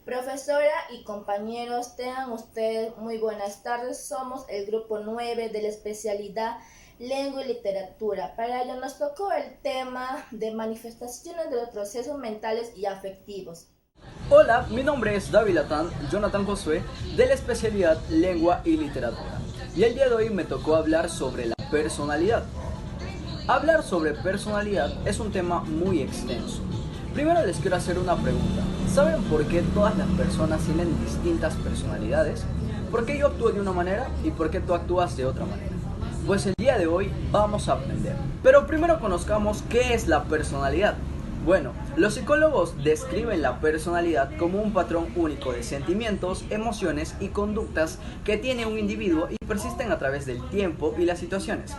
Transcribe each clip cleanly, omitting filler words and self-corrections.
Profesora y compañeros, tengan ustedes muy buenas tardes. Somos el grupo 9 de la especialidad Lengua y Literatura. Para ello nos tocó el tema de manifestaciones de los procesos mentales y afectivos. Hola, mi nombre es Jonathan Josué, de la especialidad Lengua y Literatura. Y el día de hoy me tocó hablar sobre la personalidad. Hablar sobre personalidad es un tema muy extenso. Primero les quiero hacer una pregunta. ¿Saben por qué todas las personas tienen distintas personalidades? ¿Por qué yo actúo de una manera y por qué tú actúas de otra manera? Pues el día de hoy vamos a aprender. Pero primero conozcamos qué es la personalidad. Bueno, los psicólogos describen la personalidad como un patrón único de sentimientos, emociones y conductas que tiene un individuo y persisten a través del tiempo y las situaciones.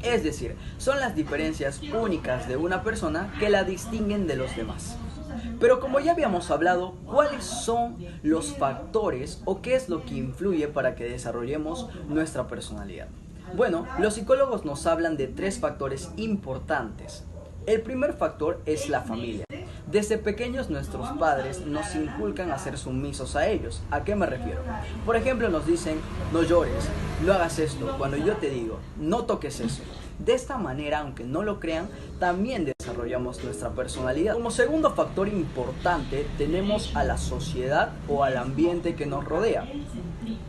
Es decir, son las diferencias únicas de una persona que la distinguen de los demás. Pero como ya habíamos hablado, ¿cuáles son los factores o qué es lo que influye para que desarrollemos nuestra personalidad? Bueno, los psicólogos nos hablan de tres factores importantes. El primer factor es la familia. Desde pequeños nuestros padres nos inculcan a ser sumisos a ellos. ¿A qué me refiero? Por ejemplo, nos dicen, no llores, no hagas esto, cuando yo te digo, no toques eso. De esta manera, aunque no lo crean, también desarrollamos nuestra personalidad. Como segundo factor importante, tenemos a la sociedad o al ambiente que nos rodea.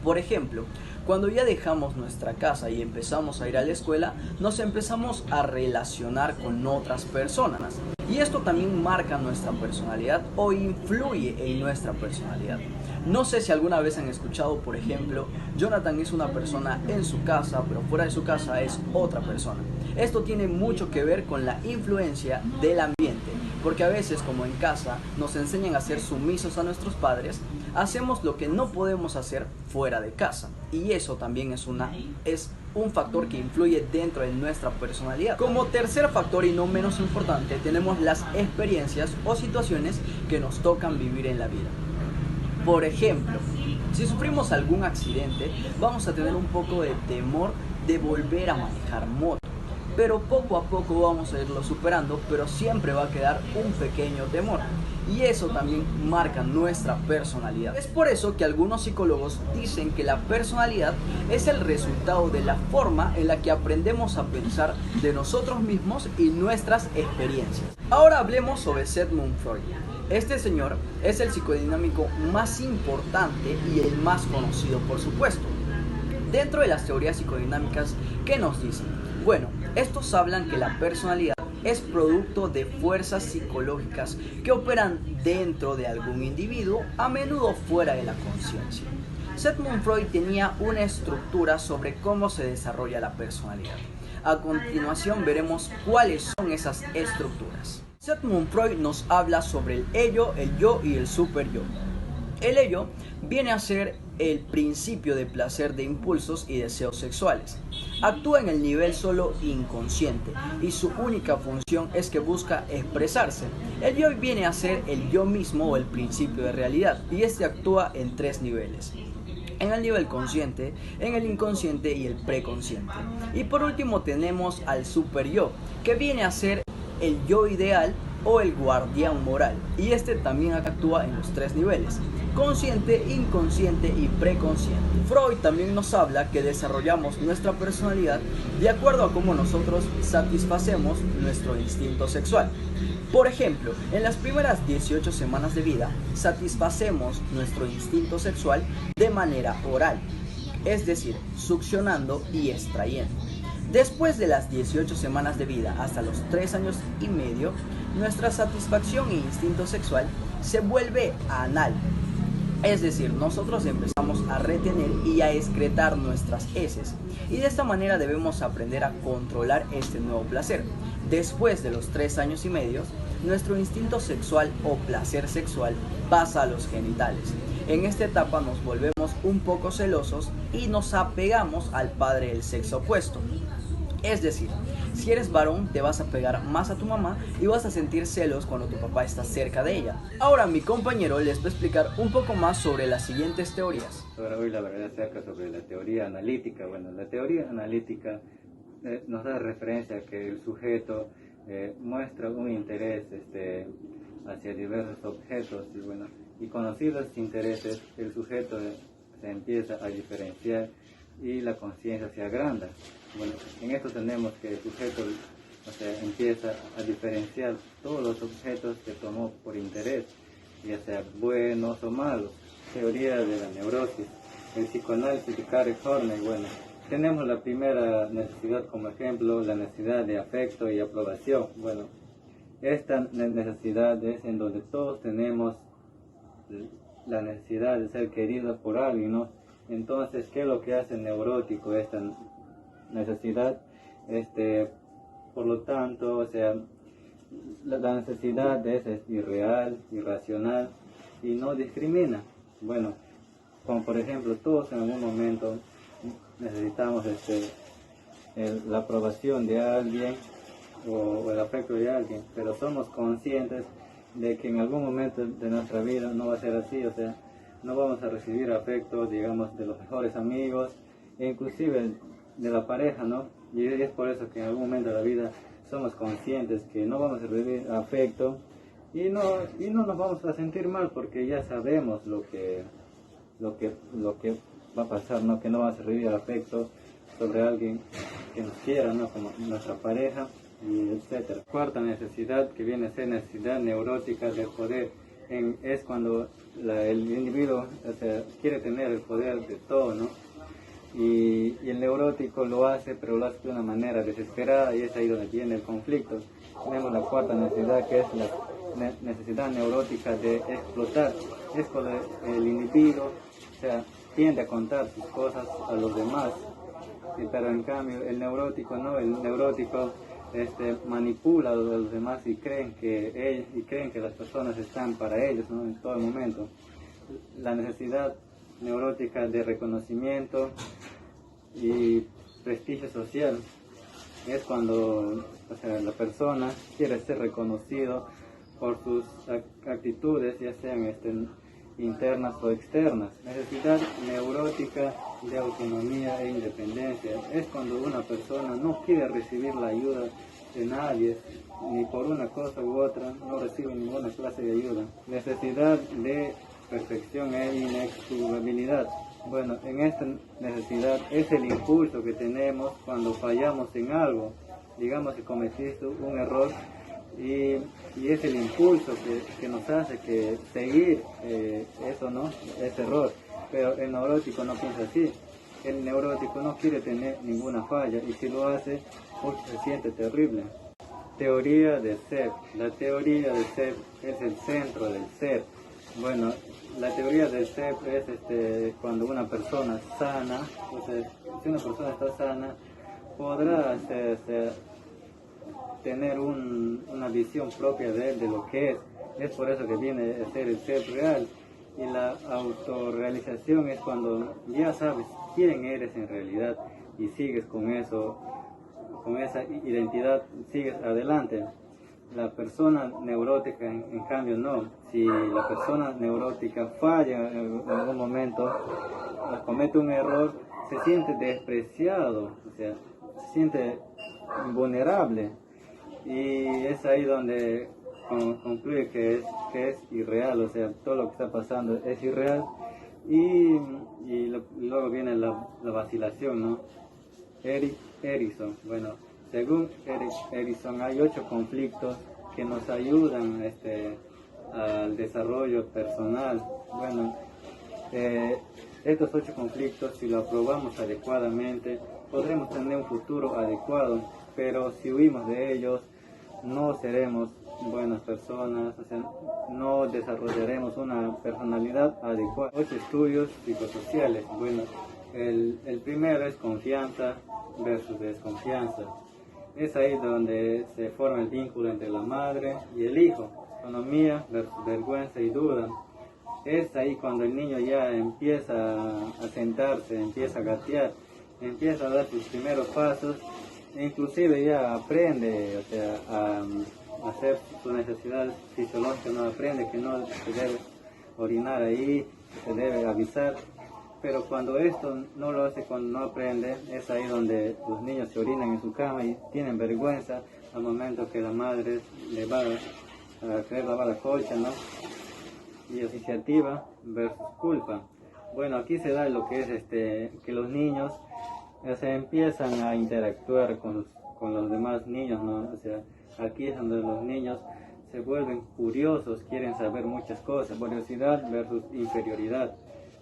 Por ejemplo, cuando ya dejamos nuestra casa y empezamos a ir a la escuela, nos empezamos a relacionar con otras personas. Y esto también marca nuestra personalidad o influye en nuestra personalidad. No sé si alguna vez han escuchado, por ejemplo, Jonathan es una persona en su casa, pero fuera de su casa es otra persona. Esto tiene mucho que ver con la influencia del ambiente, porque a veces, como en casa, nos enseñan a ser sumisos a nuestros padres, hacemos lo que no podemos hacer fuera de casa. Y eso también es un factor que influye dentro de nuestra personalidad. Como tercer factor y no menos importante, tenemos las experiencias o situaciones que nos tocan vivir en la vida. Por ejemplo, si sufrimos algún accidente, vamos a tener un poco de temor de volver a manejar moto. Pero poco a poco vamos a irlo superando, pero siempre va a quedar un pequeño temor. Y eso también marca nuestra personalidad. Es por eso que algunos psicólogos dicen que la personalidad es el resultado de la forma en la que aprendemos a pensar de nosotros mismos y nuestras experiencias. Ahora hablemos sobre Sigmund Freud. Este señor es el psicodinámico más importante y el más conocido, por supuesto. Dentro de las teorías psicodinámicas, ¿qué nos dicen? Bueno, estos hablan que la personalidad es producto de fuerzas psicológicas que operan dentro de algún individuo, a menudo fuera de la conciencia. Sigmund Freud tenía una estructura sobre cómo se desarrolla la personalidad. A continuación veremos cuáles son esas estructuras. Sigmund Freud nos habla sobre el ello, el yo y el superyo. El ello viene a ser el principio de placer de impulsos y deseos sexuales. Actúa en el nivel solo inconsciente y su única función es que busca expresarse. El yo viene a ser el yo mismo o el principio de realidad y este actúa en tres niveles. En el nivel consciente, en el inconsciente y el preconsciente. Y por último tenemos al superyo, que viene a ser el yo ideal o el guardián moral, y este también actúa en los tres niveles: consciente, inconsciente y preconsciente. Freud también nos habla que desarrollamos nuestra personalidad de acuerdo a cómo nosotros satisfacemos nuestro instinto sexual. Por ejemplo, en las primeras 18 semanas de vida satisfacemos nuestro instinto sexual de manera oral, es decir, succionando y extrayendo. Después de las 18 semanas de vida hasta los 3 años y medio, nuestra satisfacción e instinto sexual se vuelve anal. Es decir, nosotros empezamos a retener y a excretar nuestras heces. Y de esta manera debemos aprender a controlar este nuevo placer. Después de los 3 años y medio, nuestro instinto sexual o placer sexual pasa a los genitales. En esta etapa nos volvemos un poco celosos y nos apegamos al padre del sexo opuesto. Es decir, si eres varón te vas a pegar más a tu mamá y vas a sentir celos cuando tu papá está cerca de ella. Ahora mi compañero les va a explicar un poco más sobre las siguientes teorías. Ahora hoy la verdad acerca sobre la teoría analítica. Bueno, la teoría analítica nos da referencia a que el sujeto muestra un interés hacia diversos objetos y bueno, y conocidos los intereses, el sujeto se empieza a diferenciar y la conciencia se agranda. Bueno, en esto tenemos que el sujeto, o sea, empieza a diferenciar todos los objetos que tomó por interés, ya sea buenos o malos. Teoría de la neurosis. El psicoanálisis de Karen Horney, bueno, tenemos la primera necesidad como ejemplo, la necesidad de afecto y aprobación. Bueno, esta necesidad es en donde todos tenemos la necesidad de ser queridos por alguien, ¿no? Entonces, ¿qué es lo que hace el neurótico esta necesidad? Por lo tanto, o sea, la necesidad es irreal, irracional y no discrimina. Bueno, como por ejemplo, todos en algún momento necesitamos la aprobación de alguien o el afecto de alguien, pero somos conscientes de que en algún momento de nuestra vida no va a ser así, o sea, no vamos a recibir afecto, digamos, de los mejores amigos e inclusive de la pareja, ¿no? Y es por eso que en algún momento de la vida somos conscientes que no vamos a recibir afecto y no nos vamos a sentir mal porque ya sabemos lo que va a pasar, ¿no? Que no vamos a recibir afecto sobre alguien que nos quiera, ¿no? Como nuestra pareja, y etcétera. Cuarta necesidad, que viene a ser necesidad neurótica del poder, es cuando el individuo, o sea, quiere tener el poder de todo, ¿no? Y el neurótico lo hace, pero lo hace de una manera desesperada y es ahí donde viene el conflicto. Tenemos la cuarta necesidad, que es la necesidad neurótica de explotar. Es cuando el individuo, o sea, tiende a contar sus cosas a los demás, pero en cambio el neurótico no, el neurótico manipula a los demás y creen que las personas están para ellos, ¿no? En todo el momento. La necesidad neurótica de reconocimiento y prestigio social es cuando, o sea, la persona quiere ser reconocido por sus actitudes, ya sean internas o externas. Necesidad neurótica de autonomía e independencia es cuando una persona no quiere recibir la ayuda de nadie, ni por una cosa u otra, no recibe ninguna clase de ayuda. Necesidad de perfección e inexpugnabilidad. Bueno, en esta necesidad es el impulso que tenemos cuando fallamos en algo. Digamos que cometiste un error y es el impulso que nos hace que seguir eso, ¿no? Ese error. Pero el neurótico no piensa así. El neurótico no quiere tener ninguna falla y si lo hace, pues se siente terrible. Teoría del ser. La teoría del ser es el centro del ser. Bueno, la teoría del ser es cuando una persona sana, o sea, si una persona está sana, podrá tener una visión propia de él, de lo que es. Es por eso que viene a ser el ser real. Y la autorrealización es cuando ya sabes quién eres en realidad y sigues con eso, con esa identidad, sigues adelante. La persona neurótica, en cambio, no. Si la persona neurótica falla en algún momento, comete un error, se siente despreciado, o sea, se siente vulnerable. Y es ahí donde concluye que es irreal, o sea, todo lo que está pasando es irreal. Y luego viene la vacilación, ¿no? Erik Erikson, bueno, según Erik Erikson hay 8 conflictos que nos ayudan al desarrollo personal. Bueno, estos 8 conflictos, si lo aprobamos adecuadamente, podremos tener un futuro adecuado, pero si huimos de ellos, no seremos buenas personas, o sea, no desarrollaremos una personalidad adecuada. 8 estudios psicosociales. Bueno, el primero es confianza versus desconfianza. Es ahí donde se forma el vínculo entre la madre y el hijo. Autonomía versus vergüenza y duda. Es ahí cuando el niño ya empieza a sentarse, empieza a gatear, empieza a dar sus primeros pasos, e inclusive ya aprende, o sea, a hacer sus necesidades fisiológicas, no aprende que no se debe orinar ahí, se debe avisar. Pero cuando esto no lo hace, cuando no aprende, es ahí donde los niños se orinan en su cama y tienen vergüenza al momento que la madre le va a querer lavar la colcha, ¿no? Y asociativa versus culpa. Bueno, aquí se da lo que es que los niños se empiezan a interactuar con los demás niños, ¿no? O sea, aquí es donde los niños se vuelven curiosos, quieren saber muchas cosas, curiosidad versus inferioridad.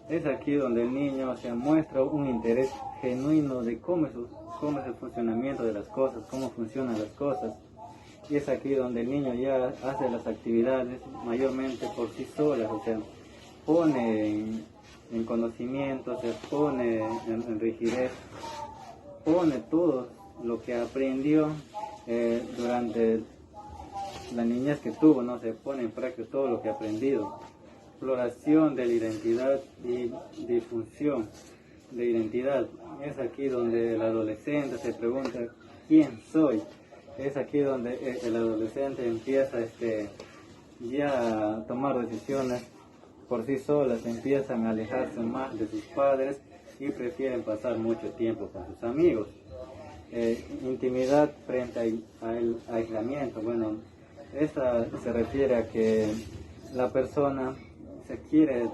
Es aquí donde el niño se muestra un interés genuino de cómo es el funcionamiento de las cosas, cómo funcionan las cosas. Y es aquí donde el niño ya hace las actividades mayormente por sí solas, o sea, pone en conocimiento, se pone en rigidez, pone todo lo que aprendió durante la niñez que tuvo, ¿no? Se pone en práctica todo lo que ha aprendido. Exploración de la identidad y difusión de identidad. Es aquí donde el adolescente se pregunta ¿quién soy? Es aquí donde el adolescente empieza ya a tomar decisiones por sí solas, empiezan a alejarse más de sus padres y prefieren pasar mucho tiempo con sus amigos. Intimidad frente al aislamiento. Bueno, esta se refiere a que la persona se quiere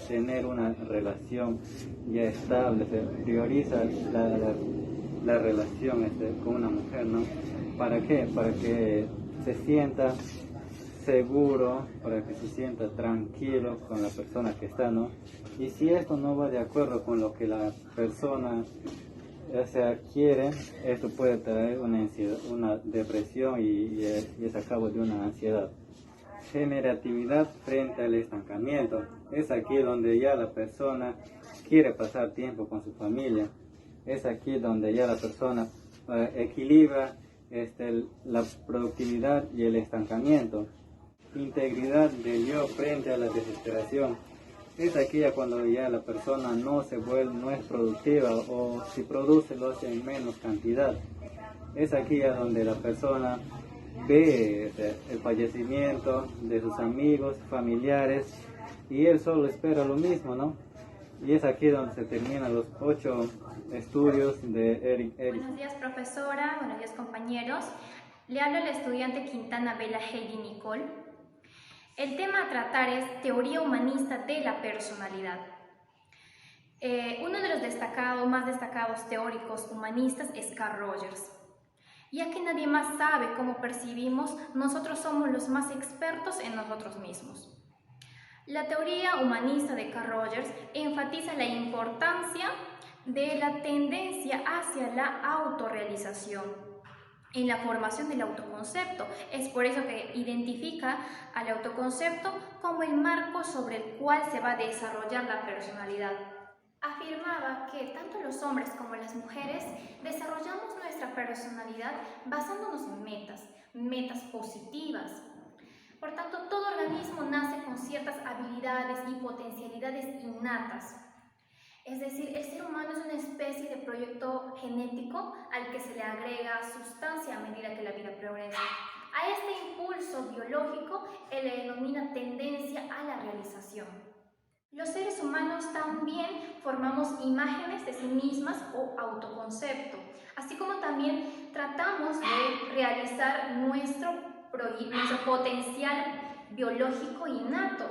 tener una relación ya estable, se prioriza la relación con una mujer, ¿no? ¿Para qué? Para que se sienta seguro, para que se sienta tranquilo con la persona que está, ¿no? Y si esto no va de acuerdo con lo que la persona quiere, esto puede traer una depresión y es a cabo de una ansiedad. Generatividad frente al estancamiento. Es aquí donde ya la persona quiere pasar tiempo con su familia. Es aquí donde ya la persona equilibra la productividad y el estancamiento. Integridad del yo frente a la desesperación. Es aquí ya cuando ya la persona no es productiva, o si produce lo hace en menos cantidad. Es aquí ya donde la persona ve el fallecimiento de sus amigos, familiares, y él solo espera lo mismo, ¿no? Y es aquí donde se terminan los 8 estudios de Eric Erikson. Buenos días, profesora. Buenos días, compañeros. Le habla la estudiante Quintana Vela Heidi Nicole. El tema a tratar es teoría humanista de la personalidad. Uno de los más destacados teóricos humanistas es Carl Rogers. Ya que nadie más sabe cómo percibimos, nosotros somos los más expertos en nosotros mismos. La teoría humanista de Carl Rogers enfatiza la importancia de la tendencia hacia la autorrealización en la formación del autoconcepto. Es por eso que identifica al autoconcepto como el marco sobre el cual se va a desarrollar la personalidad. Afirmaba que tanto los hombres como las mujeres desarrollamos nuestra personalidad basándonos en metas positivas. Por tanto, todo organismo nace con ciertas habilidades y potencialidades innatas. Es decir, el ser humano es una especie de proyecto genético al que se le agrega sustancia a medida que la vida progresa. A este impulso biológico él le denomina tendencia a la realización. Los seres humanos también formamos imágenes de sí mismas o autoconcepto, así como también tratamos de realizar nuestro potencial biológico innato,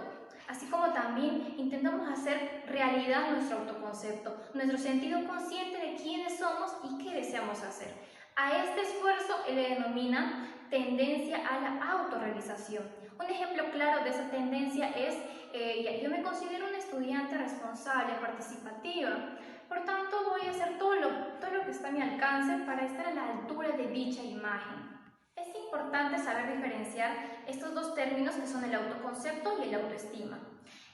así como también intentamos hacer realidad nuestro autoconcepto, nuestro sentido consciente de quiénes somos y qué deseamos hacer. A este esfuerzo él le denomina tendencia a la autorrealización. Un ejemplo claro de esa tendencia es, yo me considero una estudiante responsable, participativa, por tanto voy a hacer todo lo que está a mi alcance para estar a la altura de dicha imagen. Es importante saber diferenciar estos dos términos que son el autoconcepto y el autoestima.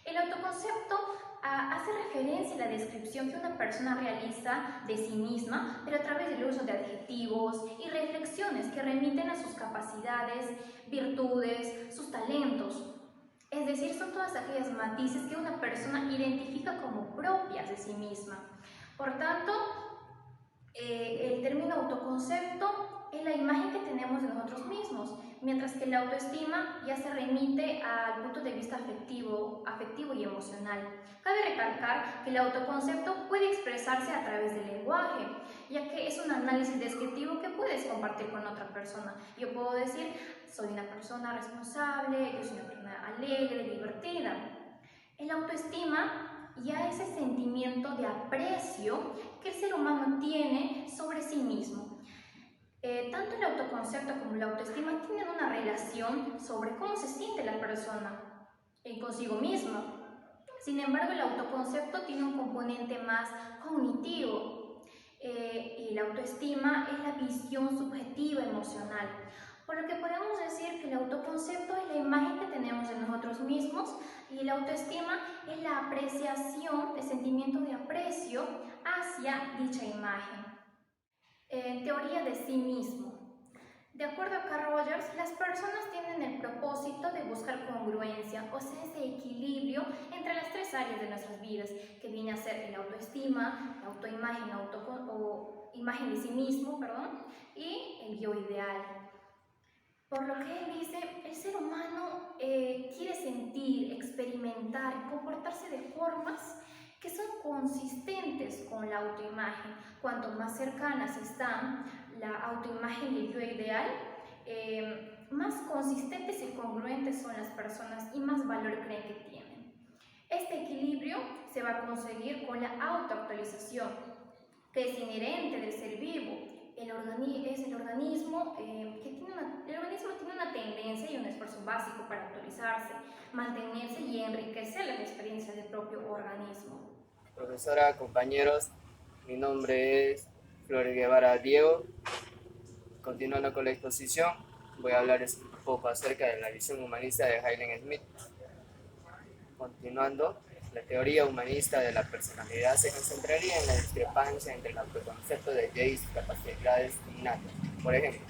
El autoconcepto hace referencia a la descripción que una persona realiza de sí misma, pero a través del uso de adjetivos y reflexiones que remiten a sus capacidades, virtudes, sus talentos. Es decir, son todas aquellas matices que una persona identifica como propias de sí misma. Por tanto, el término autoconcepto es la imagen que tenemos de nosotros mismos, mientras que la autoestima ya se remite al punto de vista afectivo y emocional. Cabe recalcar que el autoconcepto puede expresarse a través del lenguaje, ya que es un análisis descriptivo que puedes compartir con otra persona. Yo puedo decir, soy una persona responsable, yo soy una persona alegre, divertida. El autoestima ya es ese sentimiento de aprecio que el ser humano tiene sobre sí mismo. Tanto el autoconcepto como la autoestima tienen una relación sobre cómo se siente la persona consigo misma. Sin embargo, el autoconcepto tiene un componente más cognitivo y la autoestima es la visión subjetiva emocional. Por lo que podemos decir que el autoconcepto es la imagen que tenemos de nosotros mismos y la autoestima es la apreciación, el sentimiento de aprecio hacia dicha imagen. Teoría de sí mismo. De acuerdo a Carl Rogers, las personas tienen el propósito de buscar congruencia, o sea, ese equilibrio entre las tres áreas de nuestras vidas, que viene a ser el autoestima, la autoimagen o imagen de sí mismo, y el yo ideal. Por lo que él dice, el ser humano quiere sentir, experimentar, comportarse de formas que son consistentes con la autoimagen. Cuanto más cercanas están la autoimagen y el yo ideal, más consistentes y congruentes son las personas y más valor creen que tienen. Este equilibrio se va a conseguir con la autoactualización, que es inherente del ser vivo. El organismo tiene una tendencia y un esfuerzo básico para actualizarse, mantenerse y enriquecer las experiencias del propio organismo. Profesora, compañeros, mi nombre es Flores Guevara Diego. Continuando con la exposición, voy a hablar un poco acerca de la visión humanista de Hayden Smith. Continuando, la teoría humanista de la personalidad se concentraría en la discrepancia entre el autoconcepto de Jay y sus capacidades innatas. Por ejemplo,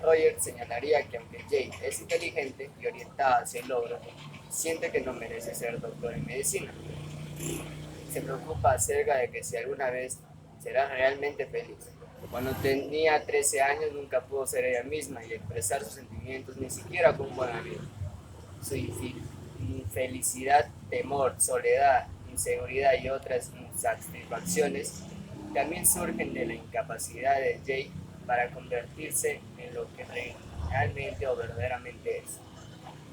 Rogers señalaría que aunque Jay es inteligente y orientada hacia el logro, siente que no merece ser doctor en medicina. Se preocupa acerca de que si alguna vez será realmente feliz. Cuando tenía 13 años nunca pudo ser ella misma y expresar sus sentimientos ni siquiera con un buen amigo. Su infelicidad, temor, soledad, inseguridad y otras insatisfacciones también surgen de la incapacidad de Jay para convertirse en lo que realmente o verdaderamente es.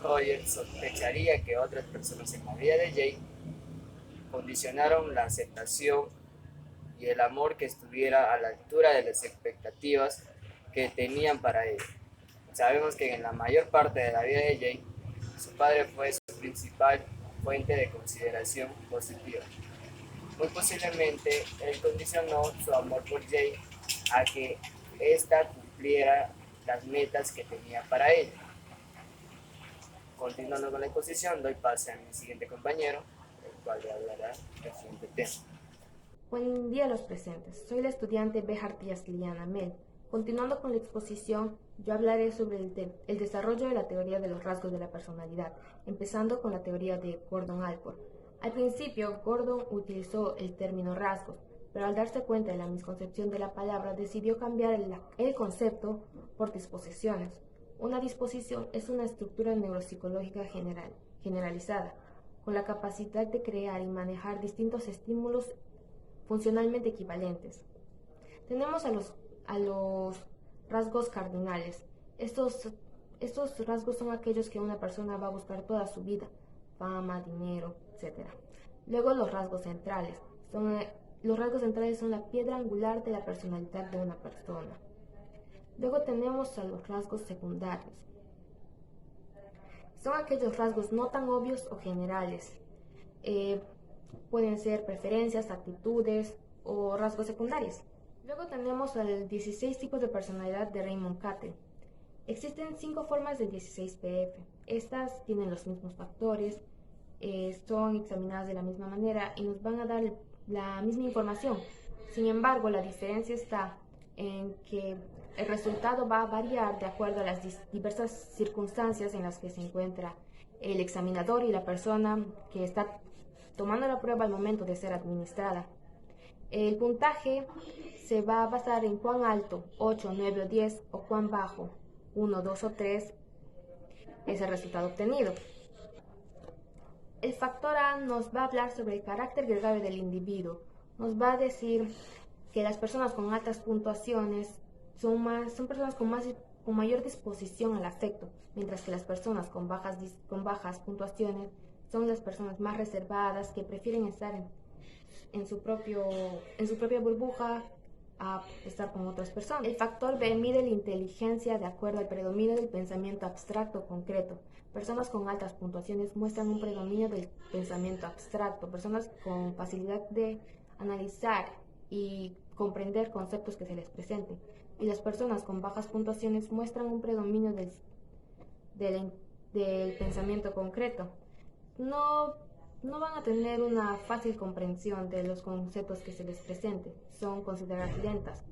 Rogers sospecharía que otras personas en la vida de Jay condicionaron la aceptación y el amor que estuviera a la altura de las expectativas que tenían para él. Sabemos que en la mayor parte de la vida de Jay, su padre fue su principal fuente de consideración positiva. Muy posiblemente, él condicionó su amor por Jay a que ésta cumpliera las metas que tenía para ella. Continuando con la exposición, doy pase a mi siguiente compañero, el cual le hablará del siguiente tema. Buen día a los presentes. Soy la estudiante Bejar Díaz Liliana Mel. Continuando con la exposición, yo hablaré sobre el desarrollo de la teoría de los rasgos de la personalidad, empezando con la teoría de Gordon Allport. Al principio, Gordon utilizó el término rasgos, pero al darse cuenta de la misconcepción de la palabra, decidió cambiar el concepto por disposiciones. Una disposición es una estructura neuropsicológica generalizada, con la capacidad de crear y manejar distintos estímulos funcionalmente equivalentes. Tenemos a los rasgos cardinales. Estos rasgos son aquellos que una persona va a buscar toda su vida: fama, dinero, etc. Luego los rasgos centrales. Los rasgos centrales son la piedra angular de la personalidad de una persona. Luego tenemos a los rasgos secundarios. Son aquellos rasgos no tan obvios o generales. Pueden ser preferencias, actitudes o rasgos secundarios. Luego tenemos los 16 tipos de personalidad de Raymond Cattell. Existen 5 formas del 16PF. Estas tienen los mismos factores, son examinadas de la misma manera y nos van a dar la misma información. Sin embargo, la diferencia está en que el resultado va a variar de acuerdo a las diversas circunstancias en las que se encuentra el examinador y la persona que está tomando la prueba al momento de ser administrada. El puntaje se va a basar en cuán alto, 8, 9 o 10, o cuán bajo, 1, 2 o 3, es el resultado obtenido. El factor A nos va a hablar sobre el carácter gregario del individuo. Nos va a decir que las personas con altas puntuaciones son personas con más con mayor disposición al afecto, mientras que las personas con bajas puntuaciones son las personas más reservadas que prefieren estar en su propia burbuja a estar con otras personas. El factor B mide la inteligencia de acuerdo al predominio del pensamiento abstracto concreto. Personas con altas puntuaciones muestran un predominio del pensamiento abstracto. Personas con facilidad de analizar y comprender conceptos que se les presenten. Y las personas con bajas puntuaciones muestran un predominio del pensamiento concreto. No van a tener una fácil comprensión de los conceptos que se les presenten. Son consideradas lentas.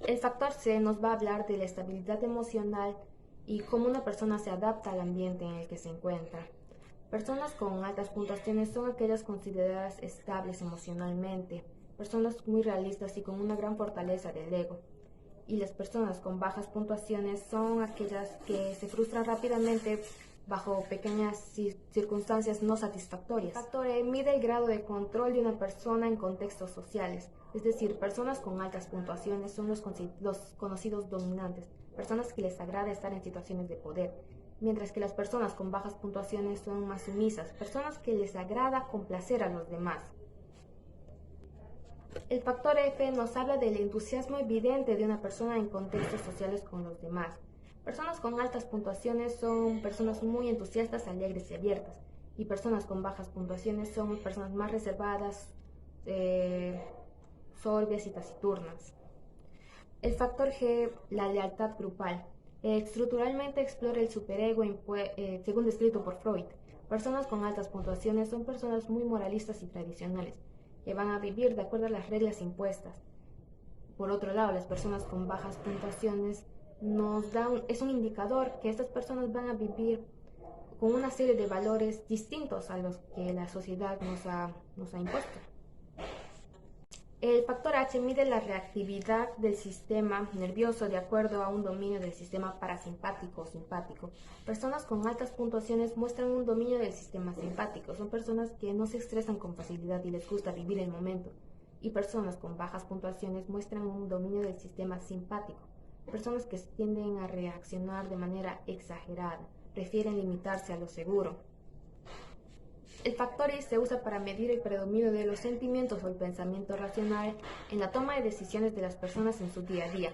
El factor C nos va a hablar de la estabilidad emocional y cómo una persona se adapta al ambiente en el que se encuentra. Personas con altas puntuaciones son aquellas consideradas estables emocionalmente, personas muy realistas y con una gran fortaleza del ego. Y las personas con bajas puntuaciones son aquellas que se frustran rápidamente bajo pequeñas circunstancias no satisfactorias. El factor E mide el grado de control de una persona en contextos sociales, es decir, personas con altas puntuaciones son los conocidos dominantes, personas que les agrada estar en situaciones de poder, mientras que las personas con bajas puntuaciones son más sumisas, personas que les agrada complacer a los demás. El factor F nos habla del entusiasmo evidente de una persona en contextos sociales con los demás. Personas con altas puntuaciones son personas muy entusiastas, alegres y abiertas, y personas con bajas puntuaciones son personas más reservadas, sorbias y taciturnas. El factor G, la lealtad grupal. Estructuralmente explora el superego según descrito por Freud. Personas con altas puntuaciones son personas muy moralistas y tradicionales, que van a vivir de acuerdo a las reglas impuestas. Por otro lado, las personas con bajas puntuaciones es un indicador que estas personas van a vivir con una serie de valores distintos a los que la sociedad nos ha impuesto. El factor H mide la reactividad del sistema nervioso de acuerdo a un dominio del sistema parasimpático o simpático. Personas con altas puntuaciones muestran un dominio del sistema simpático. Son personas que no se estresan con facilidad y les gusta vivir el momento. Y personas con bajas puntuaciones muestran un dominio del sistema simpático. Personas que tienden a reaccionar de manera exagerada, prefieren limitarse a lo seguro. El factor I se usa para medir el predominio de los sentimientos o el pensamiento racional en la toma de decisiones de las personas en su día a día.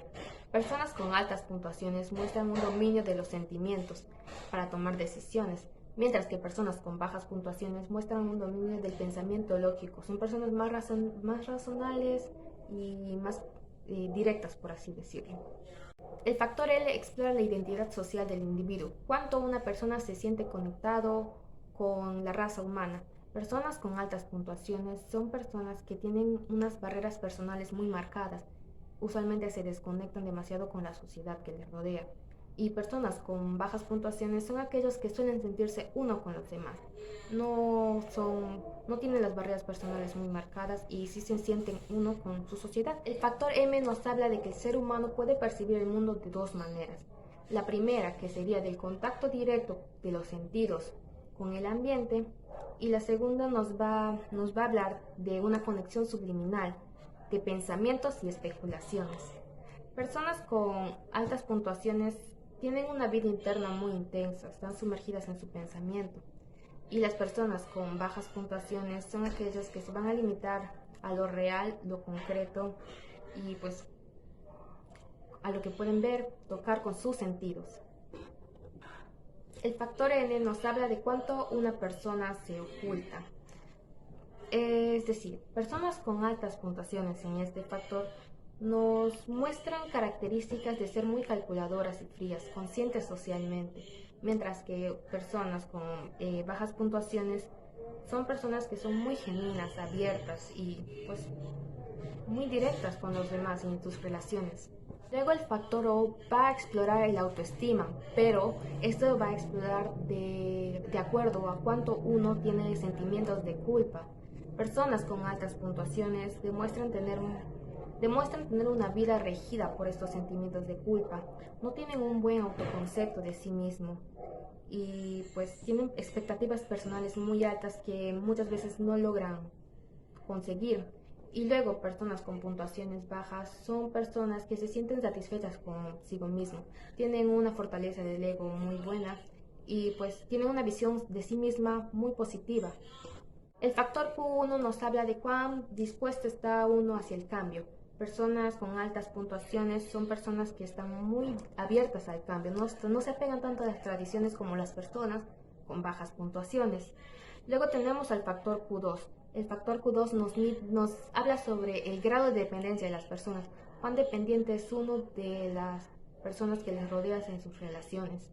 Personas con altas puntuaciones muestran un dominio de los sentimientos para tomar decisiones, mientras que personas con bajas puntuaciones muestran un dominio del pensamiento lógico. Son personas más razonales y más directas, por así decirlo. El factor L explora la identidad social del individuo, cuánto una persona se siente conectado con la raza humana. Personas con altas puntuaciones son personas que tienen unas barreras personales muy marcadas, usualmente se desconectan demasiado con la sociedad que les rodea. Y personas con bajas puntuaciones son aquellos que suelen sentirse uno con los demás. No tienen las barreras personales muy marcadas y sí se sienten uno con su sociedad. El factor M nos habla de que el ser humano puede percibir el mundo de dos maneras. La primera, que sería del contacto directo de los sentidos con el ambiente, y la segunda nos va a hablar de una conexión subliminal de pensamientos y especulaciones. Personas con altas puntuaciones tienen una vida interna muy intensa, están sumergidas en su pensamiento. Y las personas con bajas puntuaciones son aquellas que se van a limitar a lo real, lo concreto y pues a lo que pueden ver, tocar con sus sentidos. El factor N nos habla de cuánto una persona se oculta. Es decir, personas con altas puntuaciones en este factor nos muestran características de ser muy calculadoras y frías, conscientes socialmente, mientras que personas con bajas puntuaciones son personas que son muy genuinas, abiertas y pues muy directas con los demás en sus relaciones. Luego el factor O va a explorar el autoestima, pero esto va a explorar de acuerdo a cuánto uno tiene sentimientos de culpa. Personas con altas puntuaciones demuestran tener una vida regida por estos sentimientos de culpa. No tienen un buen autoconcepto de sí mismo y pues tienen expectativas personales muy altas que muchas veces no logran conseguir. Y luego, personas con puntuaciones bajas son personas que se sienten satisfechas consigo mismo, tienen una fortaleza del ego muy buena y pues tienen una visión de sí misma muy positiva. El factor Q1 nos habla de cuán dispuesto está uno hacia el cambio. Personas con altas puntuaciones son personas que están muy abiertas al cambio, no se apegan tanto a las tradiciones como las personas con bajas puntuaciones. Luego tenemos al factor Q2. El factor Q2 nos habla sobre el grado de dependencia de las personas, cuán dependiente es uno de las personas que les rodean en sus relaciones.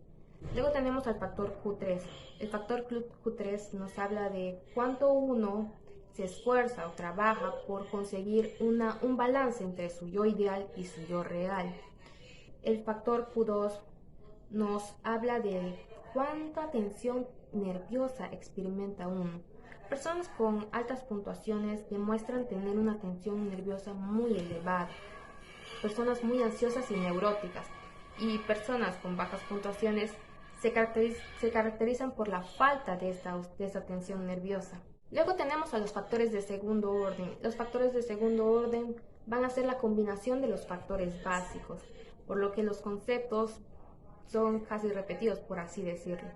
Luego tenemos al factor Q3. El factor Q3 nos habla de cuánto uno se esfuerza o trabaja por conseguir un balance entre su yo ideal y su yo real. El factor Q2 nos habla de cuánta tensión nerviosa experimenta uno. Personas con altas puntuaciones demuestran tener una tensión nerviosa muy elevada. Personas muy ansiosas y neuróticas. Y personas con bajas puntuaciones se caracterizan por la falta de esta tensión nerviosa. Luego tenemos a los factores de segundo orden. Los factores de segundo orden van a ser la combinación de los factores básicos, por lo que los conceptos son casi repetidos, por así decirlo.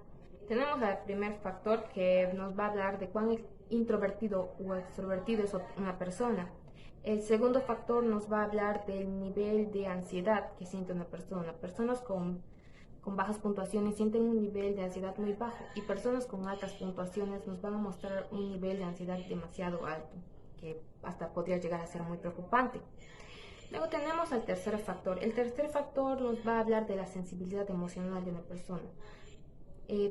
Tenemos al primer factor que nos va a hablar de cuán introvertido o extrovertido es una persona. El segundo factor nos va a hablar del nivel de ansiedad que siente una persona. Personas con bajas puntuaciones sienten un nivel de ansiedad muy bajo y personas con altas puntuaciones nos van a mostrar un nivel de ansiedad demasiado alto, que hasta podría llegar a ser muy preocupante. Luego tenemos al tercer factor. El tercer factor nos va a hablar de la sensibilidad emocional de una persona.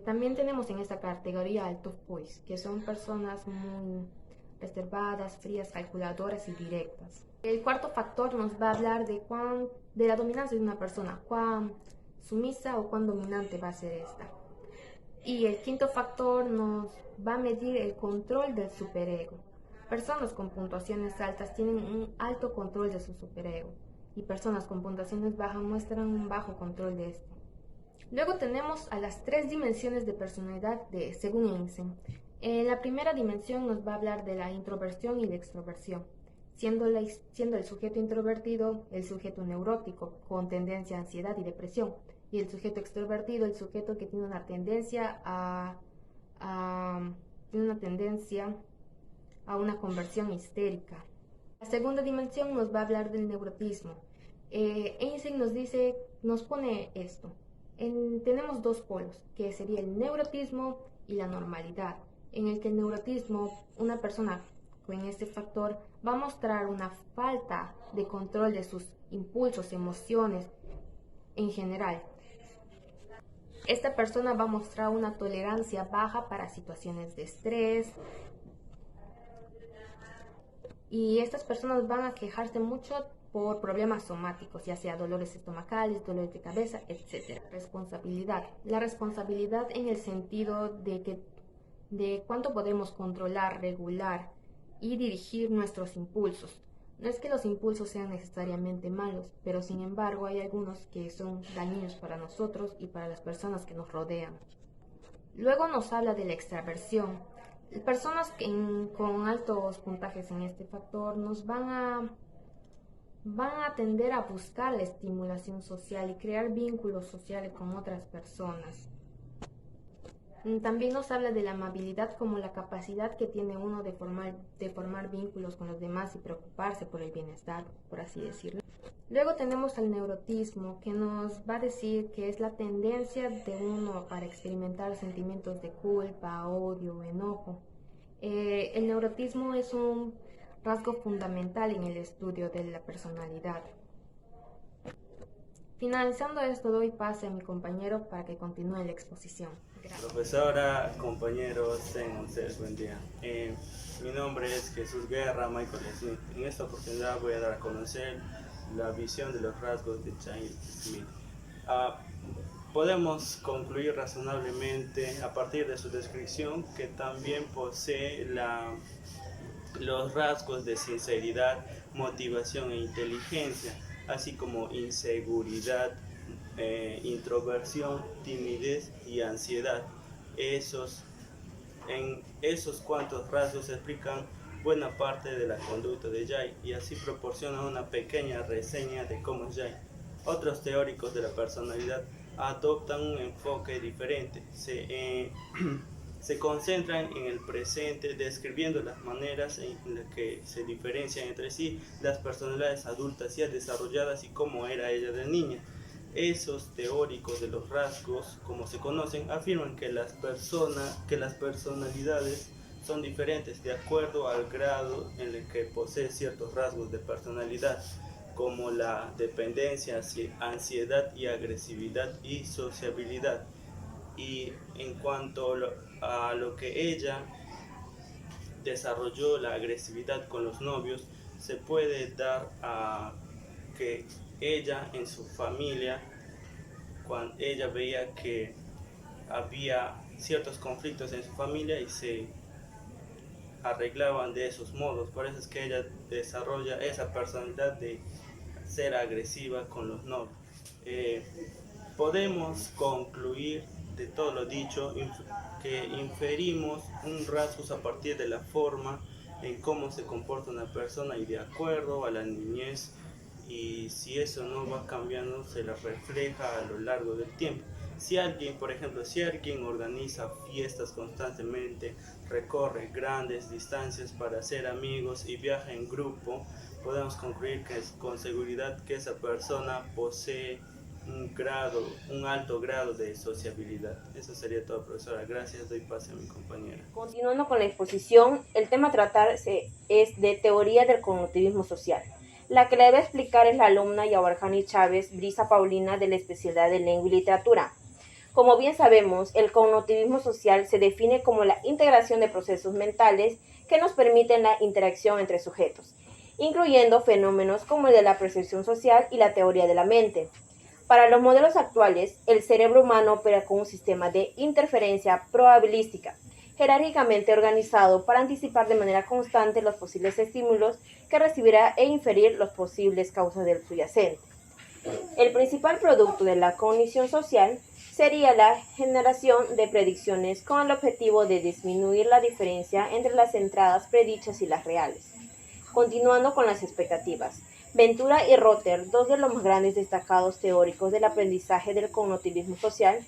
También tenemos en esta categoría al tough boys, que son personas muy reservadas, frías, calculadoras y directas. El cuarto factor nos va a hablar de la dominancia de una persona, cuán sumisa o cuán dominante va a ser esta. Y el quinto factor nos va a medir el control del superego. Personas con puntuaciones altas tienen un alto control de su superego y personas con puntuaciones bajas muestran un bajo control de este. Luego tenemos a las 3 dimensiones de personalidad según Einstein. La primera dimensión nos va a hablar de la introversión y la extroversión, siendo el sujeto introvertido el sujeto neurótico con tendencia a ansiedad y depresión, y el sujeto extrovertido el sujeto que tiene una tendencia a una conversión histérica. La segunda dimensión nos va a hablar del neurotismo. Einstein nos pone esto. Tenemos dos polos, que sería el neurotismo y la normalidad, en el que el neurotismo, una persona con este factor, va a mostrar una falta de control de sus impulsos, emociones en general. Esta persona va a mostrar una tolerancia baja para situaciones de estrés, y estas personas van a quejarse mucho por problemas somáticos, ya sea dolores estomacales, dolores de cabeza, etc. Responsabilidad. La responsabilidad en el sentido de cuánto podemos controlar, regular y dirigir nuestros impulsos. No es que los impulsos sean necesariamente malos, pero sin embargo hay algunos que son dañinos para nosotros y para las personas que nos rodean. Luego nos habla de la extraversión. Personas con altos puntajes en este factor nos van a tender a buscar la estimulación social y crear vínculos sociales con otras personas. También nos habla de la amabilidad como la capacidad que tiene uno de formar vínculos con los demás y preocuparse por el bienestar, por así decirlo. Luego tenemos al neurotismo, que nos va a decir que es la tendencia de uno para experimentar sentimientos de culpa, odio, enojo. El neurotismo es un rasgo fundamental en el estudio de la personalidad. Finalizando esto, doy pase a mi compañero para que continúe la exposición. Gracias. Profesora, compañeros, tengan ustedes buen día. Mi nombre es Jesús Guerra Michael Smith. En esta oportunidad voy a dar a conocer la visión de los rasgos de Child Smith. Podemos concluir razonablemente a partir de su descripción que también posee los rasgos de sinceridad, motivación e inteligencia, así como inseguridad, introversión, timidez y ansiedad. En esos cuantos rasgos se explican buena parte de la conducta de Jay y así proporciona una pequeña reseña de cómo es Jay. Otros teóricos de la personalidad adoptan un enfoque diferente, se concentran en el presente describiendo las maneras en las que se diferencian entre sí las personalidades adultas ya desarrolladas y cómo era ella de niña. Esos teóricos de los rasgos, como se conocen, afirman que las personalidades son diferentes de acuerdo al grado en el que posee ciertos rasgos de personalidad, como la dependencia, ansiedad y agresividad y sociabilidad. Y en cuanto a lo que ella desarrolló la agresividad con los novios, se puede dar a que ella en su familia, cuando ella veía que había ciertos conflictos en su familia y se arreglaban de esos modos, por eso es que ella desarrolla esa personalidad de ser agresiva con los novios. Podemos concluir de todo lo dicho que inferimos un rasgos a partir de la forma en cómo se comporta una persona y de acuerdo a la niñez, y si eso no va cambiando se la refleja a lo largo del tiempo. Si alguien, por ejemplo, si alguien organiza fiestas constantemente, recorre grandes distancias para hacer amigos y viaja en grupo, podemos concluir que con seguridad que esa persona posee un alto grado de sociabilidad. Eso sería todo, profesora. Gracias, doy pase a mi compañera. Continuando con la exposición, el tema a tratar es de teoría del cognitivismo social. La que le debe explicar es la alumna Yawarjani Chávez Brisa Paulina de la especialidad de Lengua y Literatura. Como bien sabemos, el cognitivismo social se define como la integración de procesos mentales que nos permiten la interacción entre sujetos, incluyendo fenómenos como el de la percepción social y la teoría de la mente. Para los modelos actuales, el cerebro humano opera con un sistema de interferencia probabilística, jerárquicamente organizado para anticipar de manera constante los posibles estímulos que recibirá e inferir los posibles causas del subyacente. El principal producto de la cognición social sería la generación de predicciones con el objetivo de disminuir la diferencia entre las entradas predichas y las reales. Continuando con las expectativas, Ventura y Rotter, dos de los más grandes destacados teóricos del aprendizaje del cognitivismo social,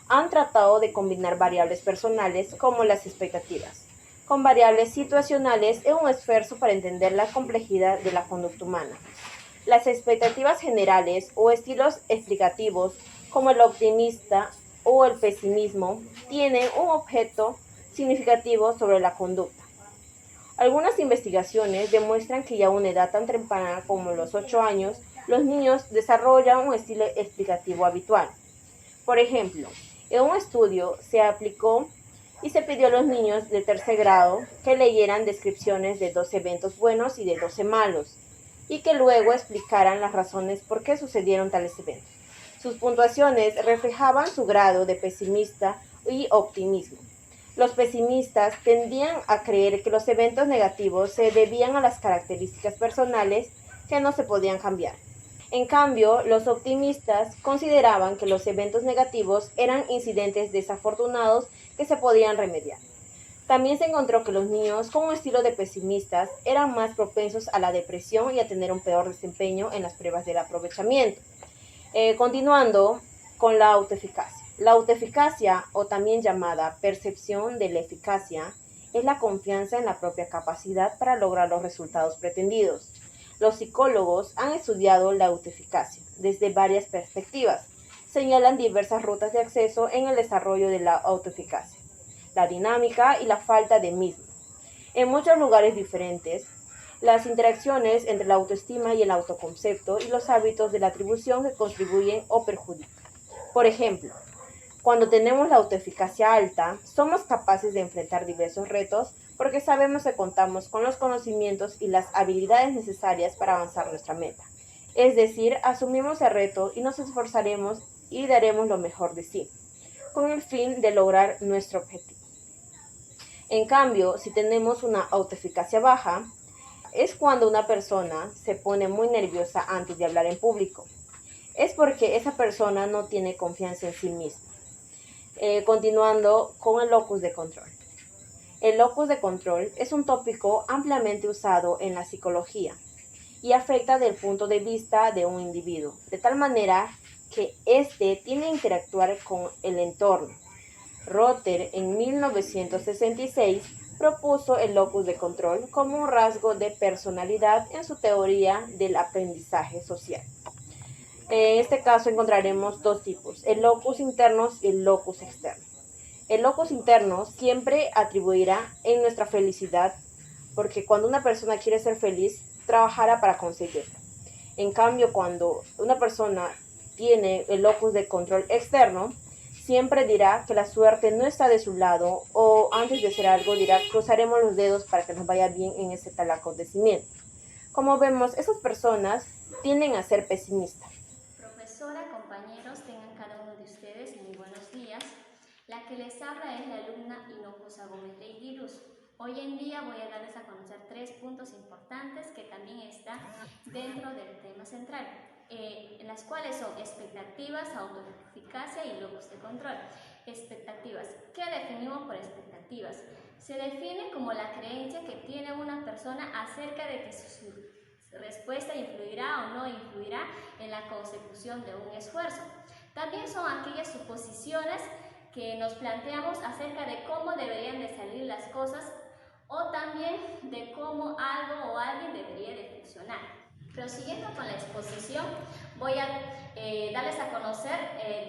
han tratado de combinar variables personales como las expectativas con variables situacionales en un esfuerzo para entender la complejidad de la conducta humana. Las expectativas generales o estilos explicativos como el optimista o el pesimismo tienen un objeto significativo sobre la conducta. Algunas investigaciones demuestran que ya a una edad tan temprana como los 8 años, los niños desarrollan un estilo explicativo habitual. Por ejemplo, en un estudio se aplicó y se pidió a los niños de tercer grado que leyeran descripciones de 12 eventos buenos y de 12 malos, y que luego explicaran las razones por qué sucedieron tales eventos. Sus puntuaciones reflejaban su grado de pesimista y optimismo. Los pesimistas tendían a creer que los eventos negativos se debían a las características personales que no se podían cambiar. En cambio, los optimistas consideraban que los eventos negativos eran incidentes desafortunados que se podían remediar. También se encontró que los niños con un estilo de pesimistas eran más propensos a la depresión y a tener un peor desempeño en las pruebas del aprovechamiento. Continuando con la autoeficacia. La autoeficacia, o también llamada percepción de la eficacia, es la confianza en la propia capacidad para lograr los resultados pretendidos. Los psicólogos han estudiado la autoeficacia desde varias perspectivas. Señalan diversas rutas de acceso en el desarrollo de la autoeficacia, la dinámica y la falta de misma. En muchos lugares diferentes, las interacciones entre la autoestima y el autoconcepto y los hábitos de la atribución que contribuyen o perjudican. Por ejemplo, cuando tenemos la autoeficacia alta, somos capaces de enfrentar diversos retos porque sabemos que contamos con los conocimientos y las habilidades necesarias para avanzar nuestra meta. Es decir, asumimos el reto y nos esforzaremos y daremos lo mejor de sí, con el fin de lograr nuestro objetivo. En cambio, si tenemos una autoeficacia baja, es cuando una persona se pone muy nerviosa antes de hablar en público. Es porque esa persona no tiene confianza en sí misma. Continuando con el locus de control. El locus de control es un tópico ampliamente usado en la psicología y afecta del punto de vista de un individuo, de tal manera que éste tiene que interactuar con el entorno. Rother en 1966 propuso el locus de control como un rasgo de personalidad en su teoría del aprendizaje social. En este caso encontraremos dos tipos, el locus interno y el locus externo. El locus interno siempre atribuirá en nuestra felicidad, porque cuando una persona quiere ser feliz, trabajará para conseguirlo. En cambio, cuando una persona tiene el locus de control externo, siempre dirá que la suerte no está de su lado o antes de hacer algo dirá cruzaremos los dedos para que nos vaya bien en ese tal acontecimiento. Como vemos, esas personas tienden a ser pesimistas. Profesora, compañeros, tengan cada uno de ustedes muy buenos días. La que les habla es la alumna Hinojosa Gómez de Iguirus. Hoy en día voy a darles a conocer 3 puntos importantes que también están dentro del tema central, las cuales son expectativas, autoeficacia y locus de control. Expectativas. ¿Qué definimos por expectativas? Se define como la creencia que tiene una persona acerca de que su respuesta influirá o no influirá en la consecución de un esfuerzo. También son aquellas suposiciones que nos planteamos acerca de cómo deberían de salir las cosas o también de cómo algo o alguien debería de funcionar. Prosiguiendo con la exposición, voy a darles a conocer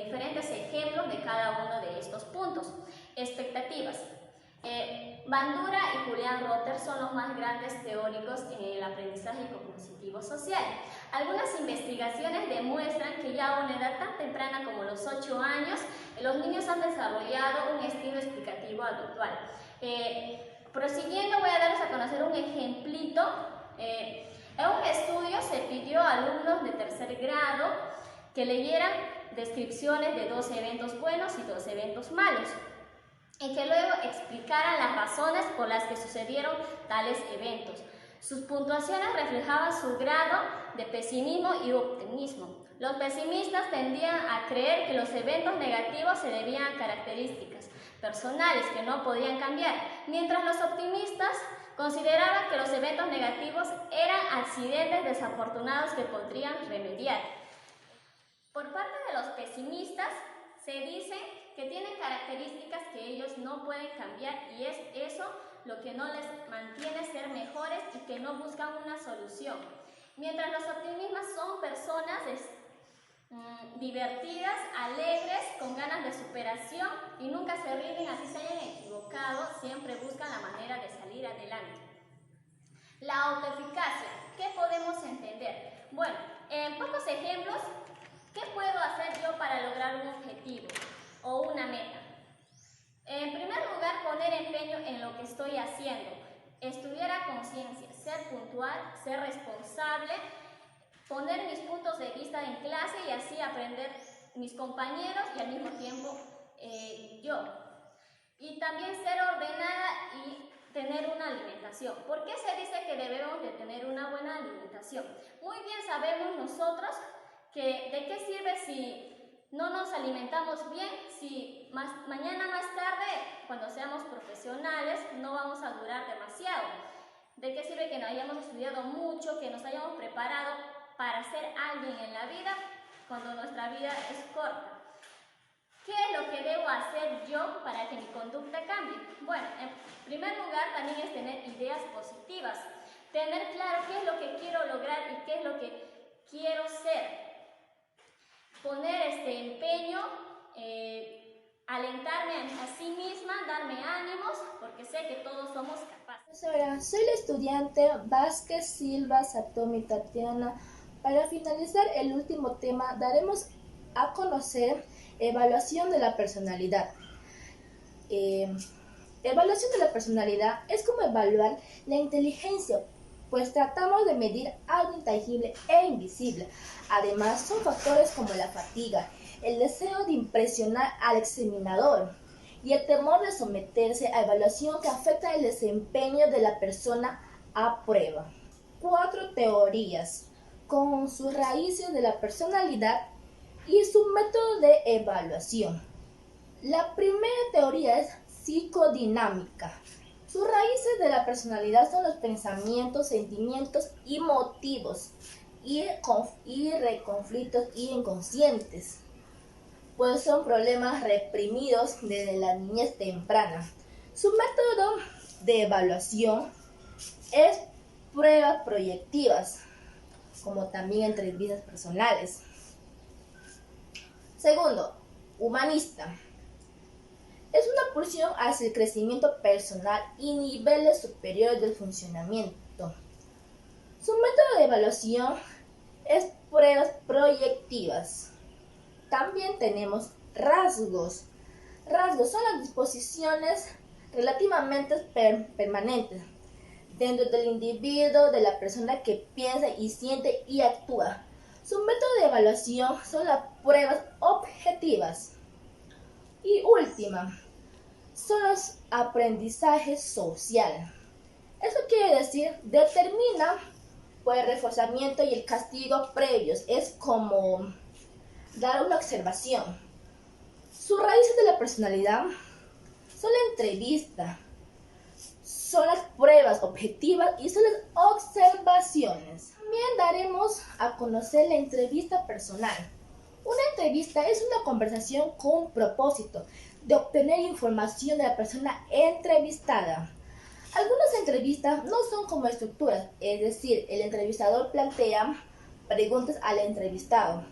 diferentes ejemplos de cada uno de estos puntos. Expectativas. Bandura y Julián Rother son los más grandes teóricos en el aprendizaje cognitivo social. Algunas investigaciones demuestran que ya a una edad tan temprana como los 8 años, los niños han desarrollado un estilo explicativo habitual. Prosiguiendo, voy a darles a conocer un ejemplito. En un estudio se pidió a alumnos de 3er grado que leyeran descripciones de 2 eventos buenos y 2 eventos malos, y que luego explicaran las razones por las que sucedieron tales eventos. Sus puntuaciones reflejaban su grado de pesimismo y optimismo. Los pesimistas tendían a creer que los eventos negativos se debían a características personales que no podían cambiar, mientras los optimistas consideraban que los eventos negativos eran accidentes desafortunados que podrían remediar. Por parte de los pesimistas se dice que tienen características que ellos no pueden cambiar y es eso lo que no les mantiene ser mejores y que no buscan una solución. Mientras los optimistas son personas divertidas, alegres, con ganas de superación y nunca se rinden, así se hayan equivocado, siempre buscan la manera de salir adelante. La autoeficacia, ¿qué podemos entender? Bueno, en pocos ejemplos, ¿qué puedo hacer yo para lograr un objetivo o una meta? En primer lugar, poner empeño en lo que estoy haciendo, estudiar a conciencia, ser puntual, ser responsable, poner mis puntos de vista en clase y así aprender mis compañeros y al mismo tiempo yo. Y también ser ordenada y tener una alimentación. ¿Por qué se dice que debemos de tener una buena alimentación? Muy bien sabemos nosotros que de qué sirve si no nos alimentamos bien, si mañana más tarde, cuando seamos profesionales, no vamos a durar demasiado. ¿De qué sirve que no hayamos estudiado mucho, que nos hayamos preparado para ser alguien en la vida cuando nuestra vida es corta? ¿Qué es lo que debo hacer yo para que mi conducta cambie? Bueno, en primer lugar también es tener ideas positivas, tener claro qué es lo que quiero lograr y qué es lo que quiero ser. Poner empeño, alentarme a sí misma, darme ánimos, porque sé que todos somos capaces. Profesora, soy la estudiante Vázquez Silva Satomi Tatiana. Para finalizar el último tema, daremos a conocer evaluación de la personalidad. Evaluación de la personalidad es como evaluar la inteligencia, pues tratamos de medir algo intangible e invisible. Además, son factores como la fatiga, el deseo de impresionar al examinador y el temor de someterse a evaluación que afecta el desempeño de la persona a prueba. 4 teorías con sus raíces de la personalidad y su método de evaluación. La primera teoría es psicodinámica. Sus raíces de la personalidad son los pensamientos, sentimientos y motivos y conflictos inconscientes, pues son problemas reprimidos desde la niñez temprana. Su método de evaluación es pruebas proyectivas, como también entrevistas personales. Segundo, humanista. Es una pulsión hacia el crecimiento personal y niveles superiores del funcionamiento. Su método de evaluación es pruebas proyectivas. También tenemos rasgos. Rasgos son las disposiciones relativamente permanentes dentro del individuo, de la persona que piensa y siente y actúa. Su método de evaluación son las pruebas objetivas. Y última, son los aprendizajes sociales. Eso quiere decir, determina el reforzamiento y el castigo previos. Es como dar una observación. Sus raíces de la personalidad son la entrevista, son las pruebas objetivas y son las observaciones. También daremos a conocer la entrevista personal. Una entrevista es una conversación con un propósito de obtener información de la persona entrevistada. Algunas entrevistas no son como estructuras, es decir, el entrevistador plantea preguntas al entrevistado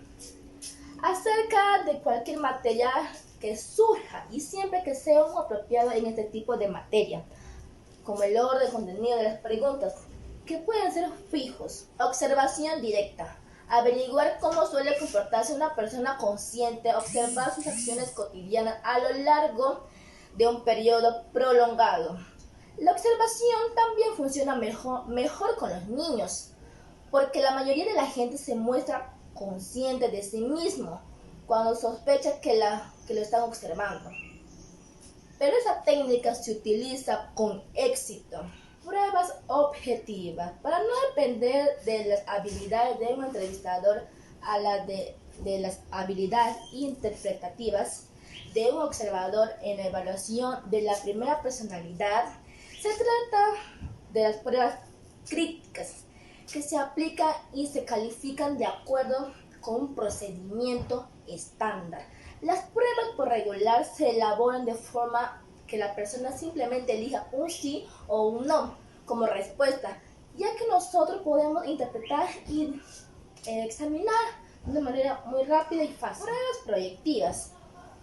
acerca de cualquier material que surja y siempre que sea un apropiado en este tipo de materia, como el orden, contenido de las preguntas, que pueden ser fijos. Observación directa. Averiguar cómo suele comportarse una persona consciente, observar sus acciones cotidianas a lo largo de un periodo prolongado. La observación también funciona mejor con los niños, porque la mayoría de la gente se muestra consciente de sí mismo cuando sospecha que lo están observando. Pero esa técnica se utiliza con éxito. Pruebas objetivas. Para no depender de las habilidades de un entrevistador a las de las habilidades interpretativas de un observador en la evaluación de la primera personalidad, se trata de las pruebas críticas que se aplican y se califican de acuerdo con un procedimiento estándar. Las pruebas por regular se elaboran de forma que la persona simplemente elija un sí o un no como respuesta, ya que nosotros podemos interpretar y examinar de una manera muy rápida y fácil. Pruebas proyectivas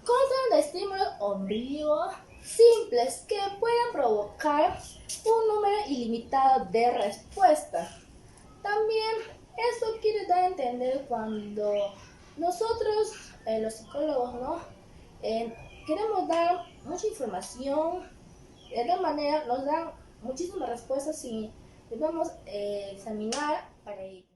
constan de estímulos ambiguos simples que pueden provocar un número ilimitado de respuestas. También esto quiere dar a entender cuando nosotros, los psicólogos, queremos dar mucha información, de esta manera nos dan muchísimas respuestas y debemos examinar para ello.